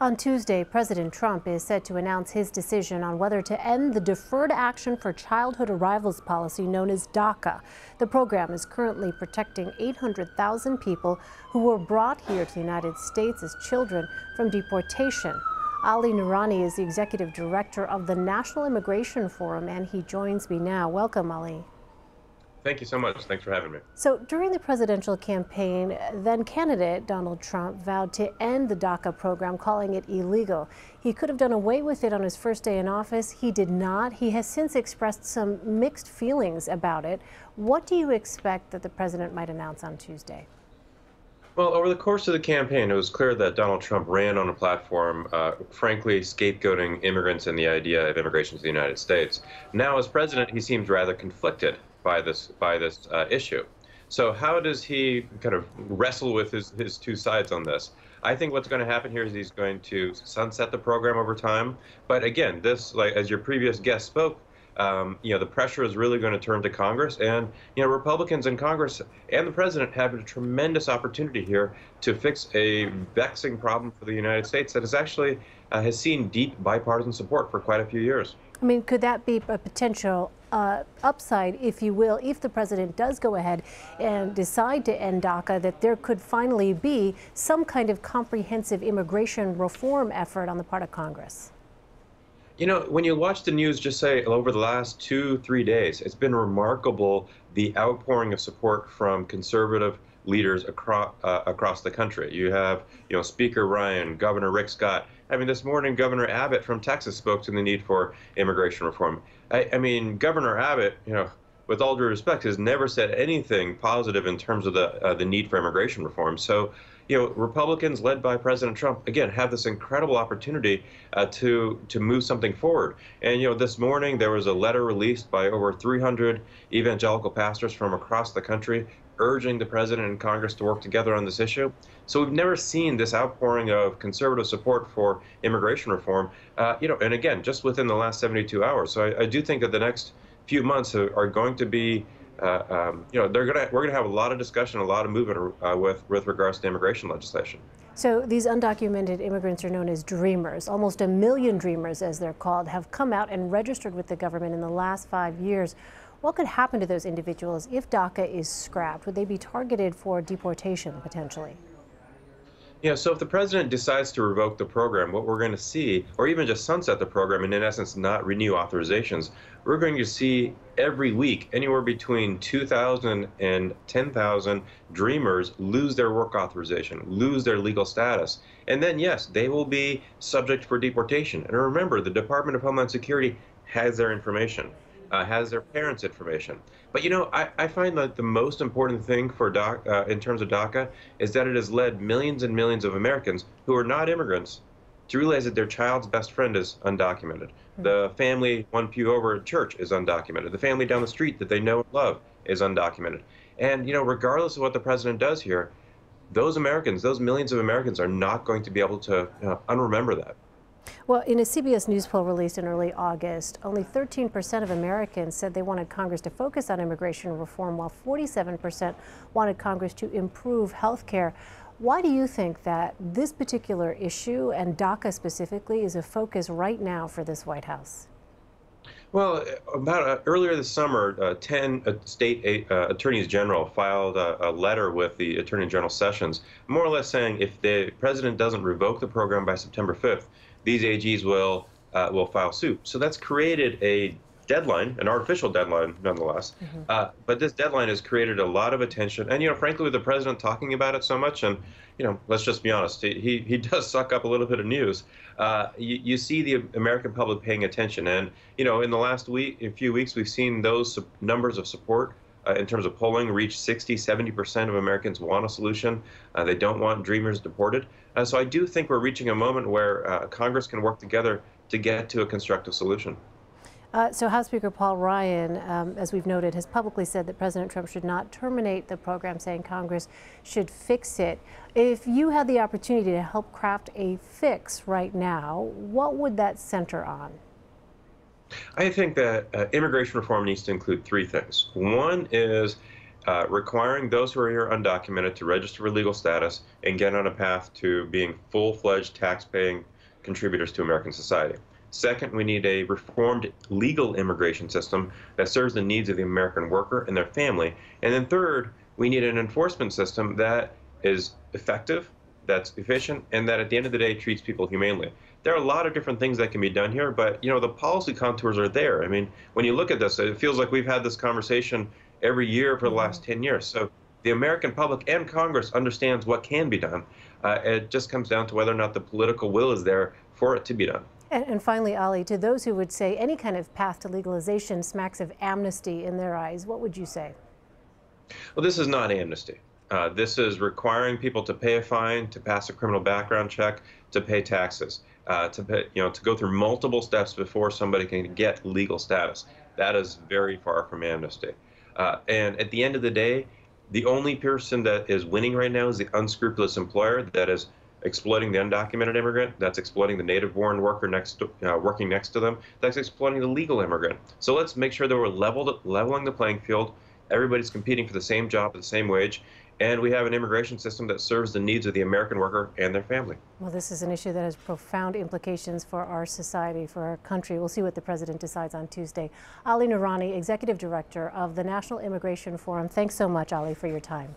On Tuesday, President Trump is set to announce his decision on whether to end the Deferred Action for Childhood Arrivals policy known as DACA. The program is currently protecting 800,000 people who were brought here to the United States as children from deportation. Ali Noorani is the executive director of the National Immigration Forum, and he joins me now. Welcome, Ali. Thank you so much. Thanks for having me. So during the presidential campaign, then candidate Donald Trump vowed to end the DACA program, calling it illegal. He could have done away with it on his first day in office. He did not. He has since expressed some mixed feelings about it. What do you expect that the president might announce on Tuesday? Well, over the course of the campaign, it was clear that Donald Trump ran on a platform, frankly, scapegoating immigrants and the idea of immigration to the United States. Now, as president, he seems rather conflicted by this issue. So how does he kind of wrestle with his two sides on this? I think what's going to happen here is he's going to sunset the program over time. But again, this, like as your previous guest spoke, the pressure is really going to turn to Congress, and Republicans in Congress and the president have a tremendous opportunity here to fix a vexing problem for the United States that has seen deep bipartisan support for quite a few years. I mean, could that be a potential upside, if you will, if the president does go ahead and decide to end DACA, that there could finally be some kind of comprehensive immigration reform effort on the part of Congress? When you watch the news, just say over the last 2-3 days, it's been remarkable the outpouring of support from conservative leaders across the country. You have, Speaker Ryan, Governor Rick Scott. I mean, this morning, Governor Abbott from Texas spoke to the need for immigration reform. I mean, Governor Abbott, with all due respect, has never said anything positive in terms of the need for immigration reform. So, Republicans led by President Trump, again, have this incredible opportunity to move something forward. And, this morning, there was a letter released by over 300 evangelical pastors from across the country urging the president and Congress to work together on this issue. So we've never seen this outpouring of conservative support for immigration reform, and again, just within the last 72 hours. So I do think that the next few months are going to be, we're going to have a lot of discussion, a lot of movement with regards to immigration legislation. So these undocumented immigrants are known as dreamers. Almost 1 million dreamers, as they're called, have come out and registered with the government in the last 5 years. What could happen to those individuals if DACA is scrapped? Would they be targeted for deportation potentially? So if the president decides to revoke the program, what we're going to see, or even just sunset the program and in essence not renew authorizations, we're going to see every week anywhere between 2,000 and 10,000 dreamers lose their work authorization, lose their legal status. And then, yes, they will be subject for deportation. And remember, the Department of Homeland Security has their information. Has their parents' information. But I find that the most important thing for in terms of DACA is that it has led millions and millions of Americans who are not immigrants to realize that their child's best friend is undocumented. The family one pew over at church is undocumented. The family down the street that they know and love is undocumented. And regardless of what the president does here, those Americans, those millions of Americans, are not going to be able to unremember that. Well, in a CBS News poll released in early August, only 13% of Americans said they wanted Congress to focus on immigration reform, while 47% wanted Congress to improve health care. Why do you think that this particular issue, and DACA specifically, is a focus right now for this White House? Well, earlier this summer, 10 state attorneys general filed a letter with the Attorney General Sessions, more or less saying if the president doesn't revoke the program by September 5th, these AGs will file suit. So that's created a deadline, an artificial deadline nonetheless. But this deadline has created a lot of attention. And, frankly, with the president talking about it so much, and, let's just be honest, he does suck up a little bit of news. You see the American public paying attention. And, in the last few weeks, we've seen those numbers of support in terms of polling reach 60–70% of Americans want a solution. They don't want dreamers deported. So I do think we're reaching a moment where Congress can work together to get to a constructive solution. So House Speaker Paul Ryan, as we've noted, has publicly said that President Trump should not terminate the program, saying Congress should fix it. If you had the opportunity to help craft a fix right now, what would that center on? I think that immigration reform needs to include three things. One is requiring those who are here undocumented to register for legal status and get on a path to being full-fledged tax-paying contributors to American society. Second, we need a reformed legal immigration system that serves the needs of the American worker and their family. And then third, we need an enforcement system that is effective, that's efficient, and that at the end of the day treats people humanely. There are a lot of different things that can be done here, but the policy contours are there. I mean, when you look at this, it feels like we've had this conversation every year for the last 10 years. So the American public and Congress understands what can be done. It just comes down to whether or not the political will is there for it to be done. And finally, Ali, to those who would say any kind of path to legalization smacks of amnesty in their eyes, what would you say? Well, this is not amnesty. This is requiring people to pay a fine, to pass a criminal background check, to pay taxes, to go through multiple steps before somebody can get legal status. That is very far from amnesty. And at the end of the day, the only person that is winning right now is the unscrupulous employer that is exploiting the undocumented immigrant, that's exploiting the native-born worker working next to them, that's exploiting the legal immigrant. So let's make sure that we're leveling the playing field. Everybody's competing for the same job at the same wage, and we have an immigration system that serves the needs of the American worker and their family. Well, this is an issue that has profound implications for our society, for our country. We'll see what the president decides on Tuesday. Ali Noorani, Executive Director of the National Immigration Forum. Thanks so much, Ali, for your time.